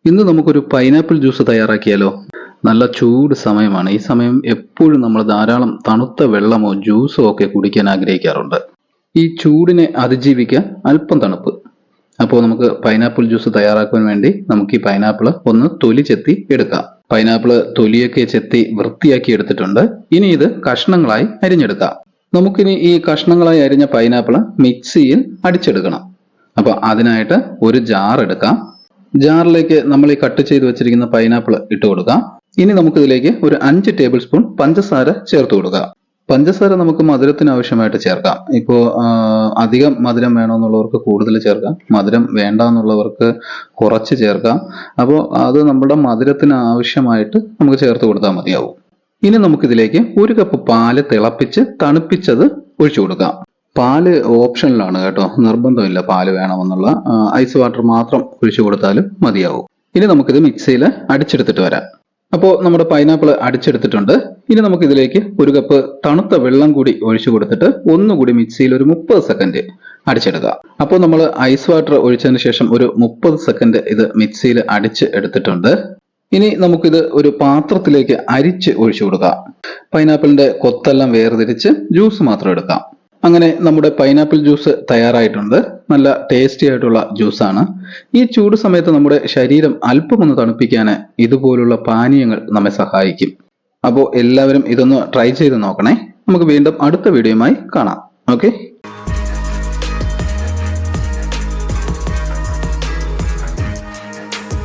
ഇന്ന് നമുക്കൊരു pineapple juice തയ്യാറാക്കിയാലോ? നല്ല ചൂട് സമയമാണ്. ഈ സമയം എപ്പോഴും നമ്മൾ ധാരാളം തണുത്ത വെള്ളമോ ജ്യൂസോ ഒക്കെ കുടിക്കാൻ ആഗ്രഹിക്കാറുണ്ട്. ഈ ചൂടിനെ അതിജീവിക്കാൻ അല്പം തണുപ്പ്. അപ്പോൾ നമുക്ക് പൈനാപ്പിൾ ജ്യൂസ് തയ്യാറാക്കാൻ വേണ്ടി നമുക്ക് ഈ പൈനാപ്പിൾ ഒന്ന് തൊലി ചെത്തി എടുക്കാം. പൈനാപ്പിൾ തൊലിയൊക്കെ ചെത്തി വൃത്തിയാക്കി എടുത്തിട്ടുണ്ട്. ഇനി ഇത് കഷ്ണങ്ങളായി അരിഞ്ഞെടുക്കാം. നമുക്കിനി ഈ കഷ്ണങ്ങളായി അരിഞ്ഞ പൈനാപ്പിൾ മിക്സിയിൽ അടിച്ചെടുക്കണം. അപ്പോൾ അതിനായിട്ട് ഒരു ജാർ എടുക്കാം. ജാറിലേക്ക് നമ്മൾ ഈ കട്ട് ചെയ്ത് വെച്ചിരിക്കുന്ന പൈനാപ്പിൾ ഇട്ട് കൊടുക്കാം. ഇനി നമുക്കിതിലേക്ക് ഒരു 5 ടേബിൾ സ്പൂൺ പഞ്ചസാര ചേർത്ത് കൊടുക്കാം. പഞ്ചസാര നമുക്ക് മധുരത്തിന് ആവശ്യമായിട്ട് ചേർക്കാം. ഇപ്പോൾ അധികം മധുരം വേണമെന്നുള്ളവർക്ക് കൂടുതൽ ചേർക്കാം, മധുരം വേണ്ട എന്നുള്ളവർക്ക് കുറച്ച് ചേർക്കാം. അപ്പോൾ അത് നമ്മുടെ മധുരത്തിന് ആവശ്യമായിട്ട് നമുക്ക് ചേർത്ത് കൊടുത്താൽ മതിയാവും. ഇനി നമുക്കിതിലേക്ക് 1 കപ്പ് പാല് തിളപ്പിച്ച് തണുപ്പിച്ചത് ഒഴിച്ചു കൊടുക്കാം. പാല് ഓപ്ഷനിലാണ് കേട്ടോ, നിർബന്ധമില്ല പാല് വേണമെന്നുള്ള. ഐസ് വാട്ടർ മാത്രം ഒഴിച്ചു കൊടുത്താലും മതിയാവും. ഇനി നമുക്കിത് മിക്സിയിൽ അടിച്ചെടുത്തിട്ട് വരാം. അപ്പോൾ നമ്മുടെ പൈനാപ്പിൾ അടിച്ചെടുത്തിട്ടുണ്ട്. ഇനി നമുക്കിതിലേക്ക് 1 കപ്പ് തണുത്ത വെള്ളം കൂടി ഒഴിച്ചു കൊടുത്തിട്ട് ഒന്നുകൂടി മിക്സിയിൽ ഒരു 30 സെക്കൻഡ് അടിച്ചെടുക്കുക. അപ്പോൾ നമ്മൾ ഐസ് വാട്ടർ ഒഴിച്ചതിന് ശേഷം ഒരു 30 സെക്കൻഡ് ഇത് മിക്സിയിൽ അടിച്ച് എടുത്തിട്ടുണ്ട്. ഇനി നമുക്കിത് ഒരു പാത്രത്തിലേക്ക് അരിച്ച് ഒഴിച്ചു കൊടുക്കാം. പൈനാപ്പിളിന്റെ കൊത്തെല്ലാം വേർതിരിച്ച് ജ്യൂസ് മാത്രം എടുക്കാം. അങ്ങനെ നമ്മുടെ പൈനാപ്പിൾ ജ്യൂസ് തയ്യാറായിട്ടുണ്ട്. നല്ല ടേസ്റ്റി ആയിട്ടുള്ള ജ്യൂസാണ്. ഈ ചൂട് സമയത്ത് നമ്മുടെ ശരീരം അല്പമൊന്ന് തണുപ്പിക്കാൻ ഇതുപോലുള്ള പാനീയങ്ങൾ നമ്മെ സഹായിക്കും. അപ്പോൾ എല്ലാവരും ഇതൊന്ന് ട്രൈ ചെയ്ത് നോക്കണേ. നമുക്ക് വീണ്ടും അടുത്ത വീഡിയോയുമായി കാണാം. ഓക്കെ.